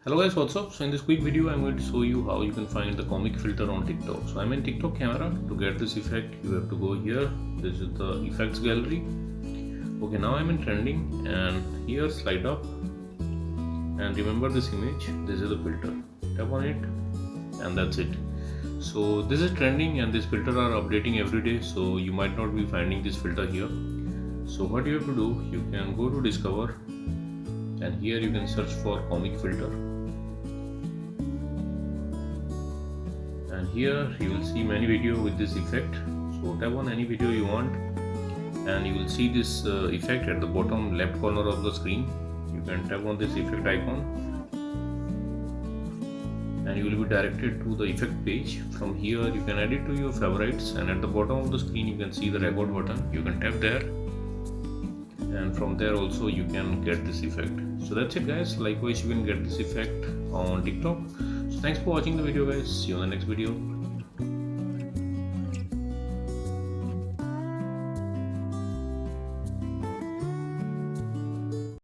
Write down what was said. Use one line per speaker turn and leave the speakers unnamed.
Hello guys, what's up? So in this quick video I'm going to show you how you can find the comic filter on TikTok. So I'm in TikTok camera. To get this effect you have to go here. This is the effects gallery. Okay, now I'm in trending and here slide up and remember this image. This is the filter. Tap on it and that's it. So this is trending and this filter are updating every day, so you might not be finding this filter here. So what you have to do, you can go to discover and here you can search for comic filter. And here you will see many video with this effect. So tap on any video you want and you will see this effect at the bottom left corner of the screen. You can tap on this effect icon and you will be directed to the effect page. From here you can add it to your favorites and at the bottom of the screen you can see the record button. You can tap there and from there also you can get this effect. So that's it guys. Likewise you can get this effect on TikTok. So thanks for watching the video guys. See you on the next video.